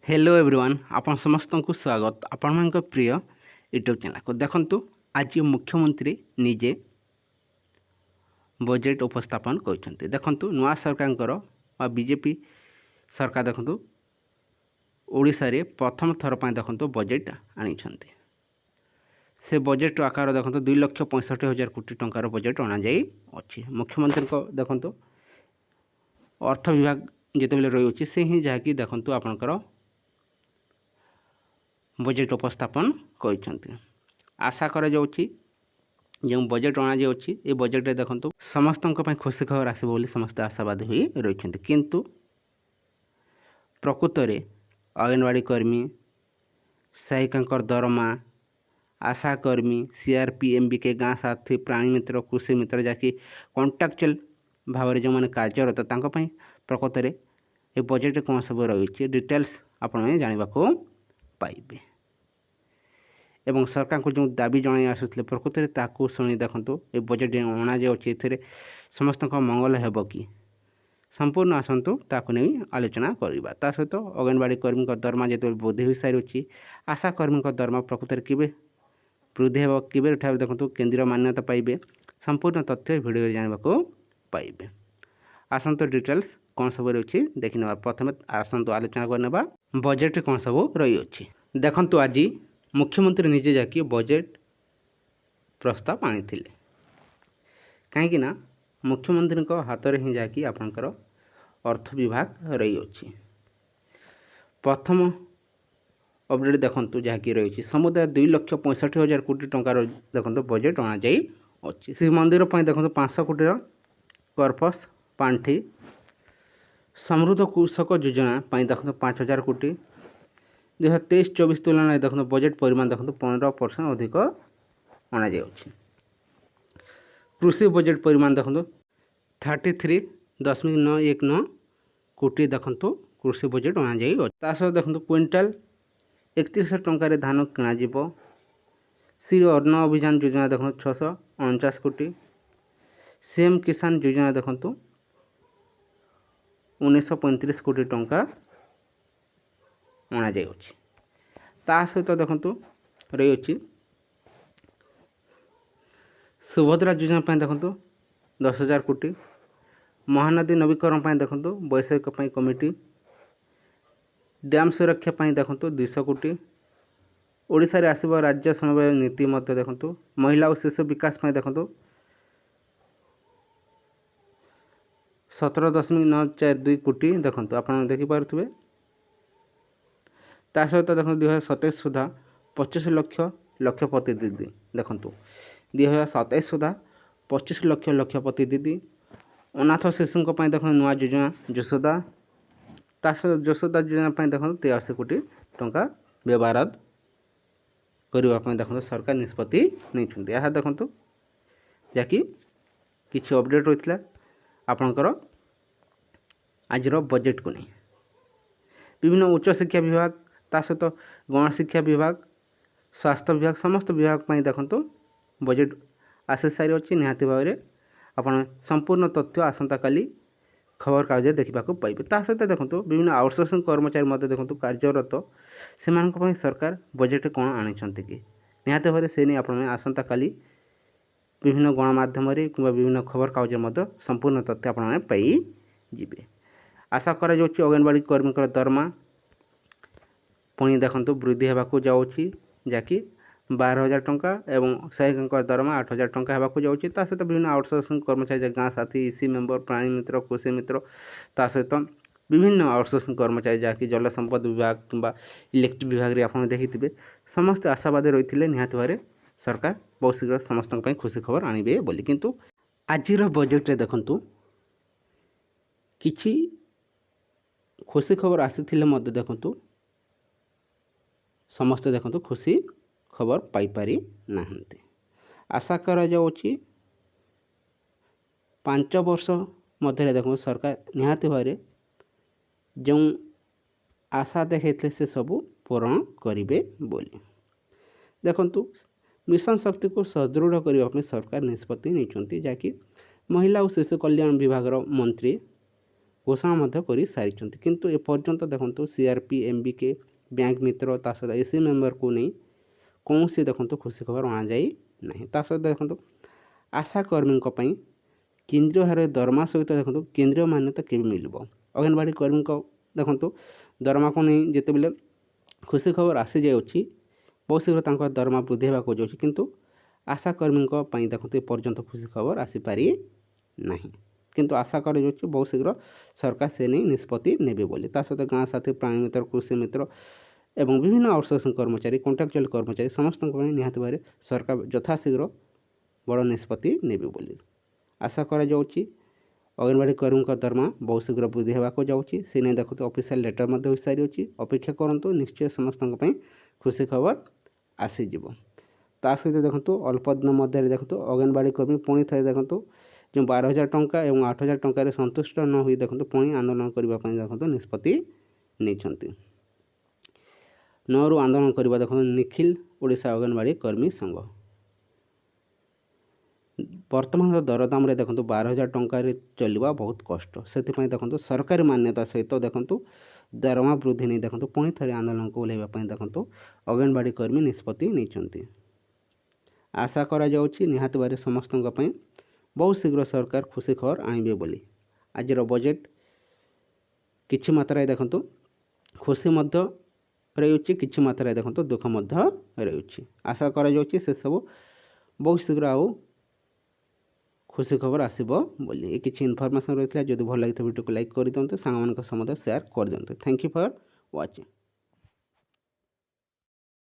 Hello everyone आपण समस्त को स्वागत आपण मान प्रिय यूट्यूब चैनल को देखंतु आज मुख्यमंत्री निजे बजेट उपस्थापन करछन्ते। देखंतु नुआ सरकार बीजेपी सरकार देखंतु ओडिशा रे प्रथम थर पय देखंतु बजेट आनिछन्ते। से बजेट आकार देखंतु 2,65,000 कोटी टंकार बजेट अना जाई अछि। मुख्यमंत्री को देखंतु अर्थ विभाग जेतेबेले रही अछि से ही जाकी देखंतु आपनकर बजेट उपस्थापन करछन्ते। आशा करा जाउछि जो बजेट अना जाउछि ए बजेट रे देखंतु समस्तक पय खुशी खबर आसीबो बोली समस्त आशावादी होई रहिछन्ते। किंतु प्रकृत रे अंगनवाड़ी कर्मी, सहायिकांकर दरमा, आशा कर्मी, सीआरपीएमबी के गाँ साथी, प्राणी मित्र, कृषि मित्र जाकि कॉन्ट्रैक्चुअल भाव में जो मैंने कार्यरत प्रकृत में ये बजेट कौन सब रही डिटेल्स आपण जानवा को पाइबे एवं सरकार को जो दाबी जन आसुले प्रकृत में ताकू शुणी देखु ये बजेट अणा जाए समस्त मंगल हेब कि संपूर्ण आसतु ताकू नहीं आलोचना करवा। ता सहित अंगनवाड़ी कर्मी दरमा जो वृद्धि हो सारी, आशा कर्मी दरमा प्रकृत में केवे वृद्धि हे केवे उठा देखो केन्द्रीय मान्यता पाइबे संपूर्ण तथ्य भिडियो जानवा को पाइबे। आसतु डिटेल्स कौन सब रही देखी ना। प्रथम आसतु आलोचना करने बजेट कौन सब रही अच्छी देखंतु। आज मुख्यमंत्री निजे जाकि बजेट प्रस्ताव आनी कहीं मुख्यमंत्री हाथ में ही जाकि आपंकर अर्थ विभाग रही अच्छी। प्रथम अपडेट देखंतु जहाँकि रही समुदाय 2,65,000 कोटी टंकार देखंतु बजेट अना जाई अच्छी। श्री मंदिर पर देखंतु 500 कोटी कर्पस पांठी, समृद्ध कृषक योजना देखो 5,000 कोटी। 2023-24 तुलन में देखो बजेट परिमाण देखो 15% अधिक अना जाए। कृषि बजेट परिमाण देखो 33.919 कोटी देखो कृषि बजेट अना जाए। देखो क्विंटाल 3100 टंकार धान किण। श्री अन्न अभियान योजना देखो 649 कोटी। सीएम किसान योजना देखो 1935 कोटी टंका अना जाए। ता सहित देखो रही अच्छी सुभद्रा योजना देखो 10,000 कोटी। महानदी नवीकरण देखो वैषयिक कमिटी, डैम सुरक्षा देखो 200 कोटी। ओडिशा रे आसीबा राज्य समवाय नीति मध्य देखो महिला और शिशु विकास देखो 17.942 कोटी देखो आप देखिपे। ता सहित देखो 2027 सुधा 25 लक्षपति दीदी देखो 2027 सुधा 25 लक्षपति दीदी। अनाथ शिशु देखो नुआ योजना यशोदा। ता सहित यशोदा योजना देखो 83 कोटी टंका व्यवहार करने देखो सरकार निष्पत्ति नहीं। यह देखो जहाँकि किसी अपडेट रही है आपणकर आज बजेट को नहीं। विभिन्न उच्च शिक्षा विभाग ता सहित गण शिक्षा विभाग, स्वास्थ्य विभाग समस्त विभाग देखो बजेट आसी सारी अच्छी। निहाती भाव में आपन संपूर्ण तथ्य आसंता काली खबर कागज देखा पाइबे। ता सहित देखो विभिन्न आउटसोर्सिंग कर्मचारी देखो कार्यरत से सरकार बजेट कौन आनी कि निहाती भाव से नहीं आपने आसंता काली विभिन्न गणमाध्यम कि विभिन्न खबर कागज संपूर्ण तथ्य आपने पाइबे। आशा करा जाउछि अंगनवाड़ी कर्मी दरमा पुणी देखो वृद्धि होगा जाऊँगी जहाँकि 12,000 टंका एवं सहायिका दरमा 8,000 टंका होगा जाऊँगी। ता सहित विभिन्न आउटसोर्सिंग कर्मचारी गाँ साथी, ईसी मेम्बर, प्राणी मित्र, कृषि मित्र, ता सहित विभिन्न आउटसोर्सिंग कर्मचारी जहाँकि जल संपद विभाग कि इलेक्ट्रिक विभाग में आप देखिथे समस्त आशावादी रही है निहाती भाव सरकार बहुत शीघ्र समस्त खुशी खबर आनिबे बोली। किंतु आज बजेट देखु किछि खुशी खबर आसी देखु समस्ते देखो खुशी खबर पाइपारी नाहंते। आशा करा जाउछि 5 वर्ष मध्य देखो सरकार निहाती भाव जो आशा देखते से सबू पूरण करेंगे बोली। देखंतु मिशन शक्ति को सुदृढ़ करने सरकार निष्पत्ति नहीं जहाँकि महिला और शिशु कल्याण विभाग मंत्री ଘୋଷଣା ମଧ୍ୟ କରିସାରିଛନ୍ତି। କିନ୍ତୁ ଏପର୍ଯ୍ୟନ୍ତ ଦେଖନ୍ତୁ CRP MBK ବ୍ୟାଙ୍କ ମିତ୍ର ତା ସହିତ AC ମେମ୍ବରକୁ ନେଇ କୌଣସି ଦେଖନ୍ତୁ ଖୁସି ଖବର ଅଣାଯାଇ ନାହିଁ। ତା ସହିତ ଦେଖନ୍ତୁ ଆଶା କର୍ମୀଙ୍କ ପାଇଁ କେନ୍ଦ୍ରୀୟ ହାରରେ ଦରମା ସହିତ ଦେଖନ୍ତୁ କେନ୍ଦ୍ରୀୟ ମାନ୍ୟତା କେବେ ମିଳିବ। ଅଙ୍ଗନବାଡ଼ି କର୍ମୀଙ୍କ ଦେଖନ୍ତୁ ଦରମାକୁ ନେଇ ଯେତେବେଳେ ଖୁସି ଖବର ଆସିଯାଉଛି, ବହୁତ ଶୀଘ୍ର ତାଙ୍କ ଦରମା ବୃଦ୍ଧି ହେବାକୁ ଯାଉଛି, କିନ୍ତୁ ଆଶା କର୍ମୀଙ୍କ ପାଇଁ ଦେଖନ୍ତୁ ଏପର୍ଯ୍ୟନ୍ତ ଖୁସି ଖବର ଆସିପାରି ନାହିଁ। କିନ୍ତୁ ଆଶା କରାଯାଉଛି ବହୁତ ଶୀଘ୍ର ସରକାର ସେ ନେଇ ନିଷ୍ପତ୍ତି ନେବେ ବୋଲି। ତା ସହିତ ଗାଁ ସାଥୀ, ପ୍ରାଣୀ ମିତ୍ର, କୃଷି ମିତ୍ର ଏବଂ ବିଭିନ୍ନ ଆଉଟସୋର୍ସିଂ କର୍ମଚାରୀ, କଣ୍ଟ୍ରାକ୍ଚୁଆଲ କର୍ମଚାରୀ ସମସ୍ତଙ୍କ ପାଇଁ ନିହାତି ଭାବରେ ସରକାର ଯଥାଶୀଘ୍ର ବଡ଼ ନିଷ୍ପତ୍ତି ନେବେ ବୋଲି ଆଶା କରାଯାଉଛି। ଅଙ୍ଗନବାଡ଼ି କର୍ମୀଙ୍କ ଦରମା ବହୁତ ଶୀଘ୍ର ବୃଦ୍ଧି ହେବାକୁ ଯାଉଛି। ସେ ନେଇ ଦେଖନ୍ତୁ ଅଫିସିଆଲ ଲେଟର ମଧ୍ୟ ହୋଇସାରିଅଛି। ଅପେକ୍ଷା କରନ୍ତୁ, ନିଶ୍ଚୟ ସମସ୍ତଙ୍କ ପାଇଁ ଖୁସି ଖବର ଆସିଯିବ। ତା ସହିତ ଦେଖନ୍ତୁ ଅଳ୍ପ ଦିନ ମଧ୍ୟରେ ଦେଖନ୍ତୁ ଅଙ୍ଗନବାଡ଼ି କର୍ମୀ ପୁଣି ଥରେ ଦେଖନ୍ତୁ ଯେଉଁ 12,000 ଟଙ୍କା ଏବଂ 8,000 ଟଙ୍କାରେ ସନ୍ତୁଷ୍ଟ ନ ହୋଇ ଦେଖନ୍ତୁ ପୁଣି ଆନ୍ଦୋଳନ କରିବା ପାଇଁ ଦେଖନ୍ତୁ ନିଷ୍ପତ୍ତି ନେଇଛନ୍ତି। 9ରୁ ଆନ୍ଦୋଳନ କରିବା ଦେଖନ୍ତୁ ନିଖିଲ ଓଡ଼ିଶା ଅଙ୍ଗନବାଡ଼ି କର୍ମୀ ସଂଘ। ବର୍ତ୍ତମାନର ଦରଦାମରେ ଦେଖନ୍ତୁ 12,000 ଟଙ୍କାରେ ଚଳିବା ବହୁତ କଷ୍ଟ। ସେଥିପାଇଁ ଦେଖନ୍ତୁ ସରକାରୀ ମାନ୍ୟତା ସହିତ ଦେଖନ୍ତୁ ଦରମା ବୃଦ୍ଧି ନେଇ ଦେଖନ୍ତୁ ପୁଣି ଥରେ ଆନ୍ଦୋଳନକୁ ଓହ୍ଲାଇବା ପାଇଁ ଦେଖନ୍ତୁ ଅଙ୍ଗନବାଡ଼ି କର୍ମୀ ନିଷ୍ପତ୍ତି ନେଇଛନ୍ତି। ଆଶା କରାଯାଉଛି ନିହାତି ଭାବରେ ସମସ୍ତଙ୍କ ପାଇଁ ବହୁତ ଶୀଘ୍ର ସରକାର ଖୁସି ଖବର ଆଣିବେ ବୋଲି। ଆଜିର ବଜେଟ୍ କିଛି ମାତ୍ରାରେ ଦେଖନ୍ତୁ ଖୁସି ମଧ୍ୟ ରହିଛି, କିଛି ମାତ୍ରାରେ ଦେଖନ୍ତୁ ଦୁଃଖ ମଧ୍ୟ ରହିଛି। ଆଶା କରାଯାଉଛି ସେସବୁ ବହୁତ ଶୀଘ୍ର ଆଉ ଖୁସି ଖବର ଆସିବ ବୋଲି। ଏ କିଛି ଇନଫର୍ମେସନ୍ ରହିଥିଲା। ଯଦି ଭଲ ଲାଗିଥିବ ଭିଡ଼ିଓକୁ ଲାଇକ୍ କରିଦିଅନ୍ତୁ, ସାଙ୍ଗମାନଙ୍କ ସହ ମଧ୍ୟ ସେୟାର କରିଦିଅନ୍ତୁ। Thank you for watching.